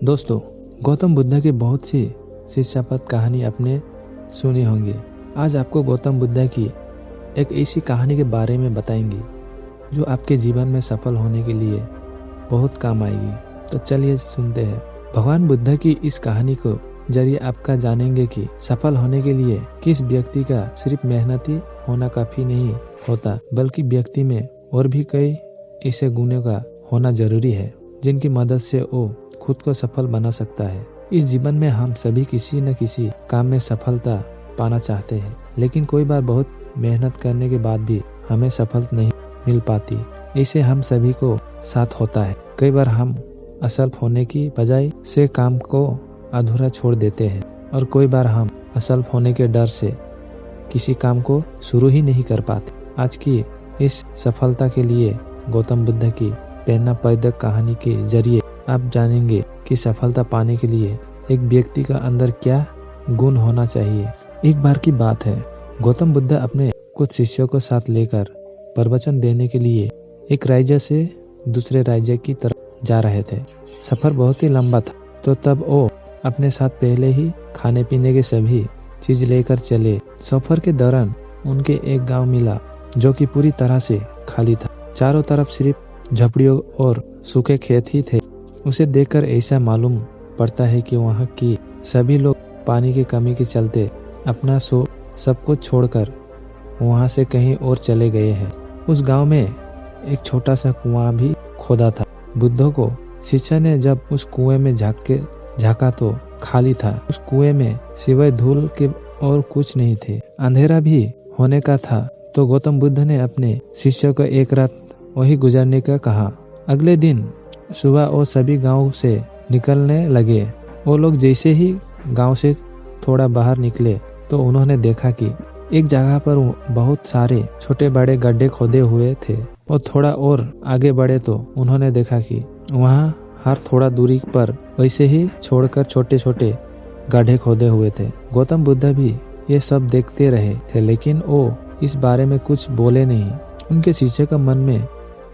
दोस्तों, गौतम बुद्ध की बहुत सी शिक्षाप्रद कहानी आपने सुनी होंगी। आज आपको गौतम बुद्ध की एक ऐसी कहानी के बारे में बताएंगे जो आपके जीवन में सफल होने के लिए बहुत काम आएगी। तो चलिए सुनते हैं। भगवान बुद्ध की इस कहानी को जरिए आपका जानेंगे कि सफल होने के लिए किस व्यक्ति का सिर्फ मेहनती होना काफी नहीं होता, बल्कि व्यक्ति में और भी कई ऐसे गुणों का होना जरूरी है जिनकी मदद से वो खुद को सफल बना सकता है। इस जीवन में हम सभी किसी न किसी काम में सफलता पाना चाहते हैं, लेकिन कोई बार बहुत मेहनत करने के बाद भी हमें सफलता नहीं मिल पाती। इसे हम सभी को साथ होता है। कई बार हम असफल होने की बजाय से काम को अधूरा छोड़ देते हैं और कोई बार हम असफल होने के डर से किसी काम को शुरू ही नहीं कर पाते। आज की इस सफलता के लिए गौतम बुद्ध की प्रेरणादायक कहानी के जरिए आप जानेंगे कि सफलता पाने के लिए एक व्यक्ति का अंदर क्या गुण होना चाहिए। एक बार की बात है, गौतम बुद्ध अपने कुछ शिष्यों को साथ लेकर प्रवचन देने के लिए एक राज्य से दूसरे राज्य की तरफ जा रहे थे। सफर बहुत ही लंबा था, तो तब वो अपने साथ पहले ही खाने पीने के सभी चीज लेकर चले। सफर के दौरान उनके एक गांव मिला जो कि पूरी तरह से खाली था। चारों तरफ सिर्फ झोपड़ियों और सूखे खेत ही थे। उसे देखकर ऐसा मालूम पड़ता है कि वहाँ की सभी लोग पानी की कमी के चलते अपना सब कुछ छोड़कर वहाँ से कहीं और चले गए हैं। उस गांव में एक छोटा सा कुआं भी खोदा था। बुद्ध को शिष्य ने जब उस कुएं में झांका तो खाली था। उस कुएं में सिवाय धूल के और कुछ नहीं थे। अंधेरा भी होने का था। तो गौतम बुद्ध ने अपने शिष्य को एक रात वही गुजारने का कहा। अगले दिन सुबह वो सभी गांव से निकलने लगे। वो लोग जैसे ही गांव से थोड़ा बाहर निकले तो उन्होंने देखा कि एक जगह पर बहुत सारे छोटे बड़े गड्ढे खोदे हुए थे। और थोड़ा और आगे बढ़े तो उन्होंने देखा कि वहाँ हर थोड़ा दूरी पर वैसे ही छोड़कर छोटे छोटे गड्ढे खोदे हुए थे। गौतम बुद्ध भी ये सब देखते रहे थे, लेकिन वो इस बारे में कुछ बोले नहीं। उनके शिष्य का मन में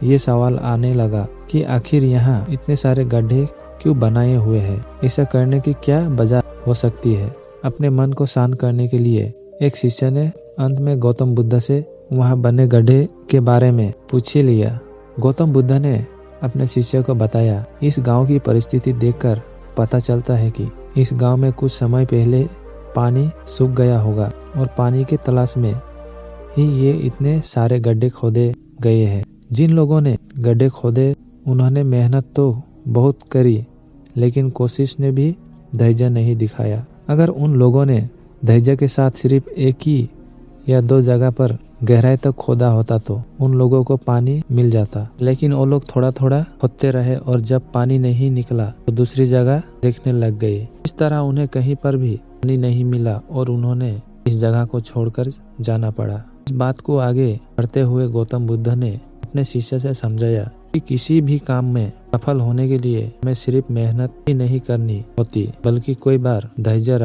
ये सवाल आने लगा कि आखिर यहाँ इतने सारे गड्ढे क्यों बनाए हुए हैं? ऐसा करने की क्या वजह हो सकती है? अपने मन को शांत करने के लिए एक शिष्य ने अंत में गौतम बुद्ध से वहाँ बने गड्ढे के बारे में पूछ लिया। गौतम बुद्ध ने अपने शिष्य को बताया, इस गांव की परिस्थिति देखकर पता चलता है कि इस गांव में कुछ समय पहले पानी सूख गया होगा और पानी की तलाश में ही ये इतने सारे गड्ढे खोदे गए हैं। जिन लोगों ने गड्ढे खोदे उन्होंने मेहनत तो बहुत करी, लेकिन कोशिश ने भी धैर्य नहीं दिखाया। अगर उन लोगों ने धैर्य के साथ सिर्फ एक ही या दो जगह पर गहराई तक खोदा होता तो उन लोगों को पानी मिल जाता, लेकिन वो लोग थोड़ा थोड़ा खोदते रहे और जब पानी नहीं निकला तो दूसरी जगह देखने लग गए। इस तरह उन्हें कहीं पर भी पानी नहीं मिला और उन्होंने इस जगह को छोड़कर जाना पड़ा। इस बात को आगे बढ़ते हुए गौतम बुद्ध ने अपने शिष्य से समझाया कि किसी भी काम में सफल होने के लिए हमें सिर्फ मेहनत ही नहीं करनी होती, बल्कि कोई बार धैर्य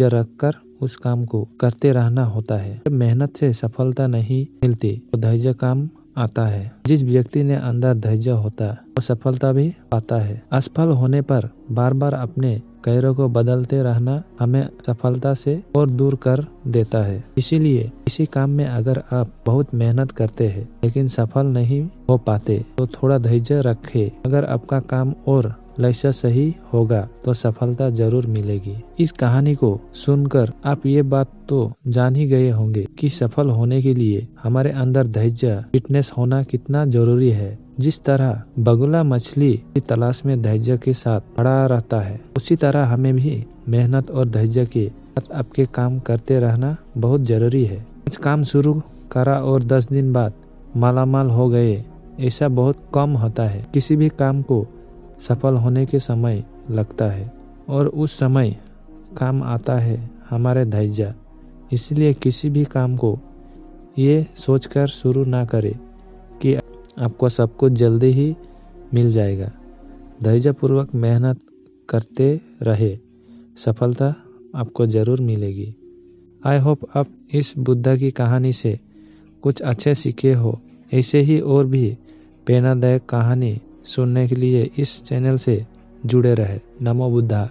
रखकर उस काम को करते रहना होता है। जब मेहनत से सफलता नहीं मिलती तो धैर्य काम आता है। जिस व्यक्ति ने अंदर धैर्य होता है वो सफलता भी पाता है। असफल होने पर बार बार अपने कैरों को बदलते रहना हमें सफलता से और दूर कर देता है। इसीलिए इसी काम में अगर आप बहुत मेहनत करते हैं लेकिन सफल नहीं हो पाते तो थोड़ा धैर्य रखें। अगर आपका काम और लक्ष्य सही होगा तो सफलता जरूर मिलेगी। इस कहानी को सुनकर आप ये बात तो जान ही गए होंगे कि सफल होने के लिए हमारे अंदर धैर्य फिटनेस होना कितना जरूरी है। जिस तरह बगुला मछली की तलाश में धैर्य के साथ खड़ा रहता है, उसी तरह हमें भी मेहनत और धैर्य के साथ आपके काम करते रहना बहुत जरूरी है। आज काम शुरू करा और 10 दिन बाद मालामाल हो गए, ऐसा बहुत कम होता है। किसी भी काम को सफल होने के समय लगता है और उस समय काम आता है हमारे धैर्य। इसलिए किसी भी काम को ये सोचकर शुरू ना करें कि आपको सब कुछ जल्दी ही मिल जाएगा। धैर्यपूर्वक मेहनत करते रहे, सफलता आपको जरूर मिलेगी। आई होप आप इस बुद्ध की कहानी से कुछ अच्छे सीखे हो। ऐसे ही और भी प्रेरणादायक कहानी सुनने के लिए इस चैनल से जुड़े रहे। नमो बुद्धा।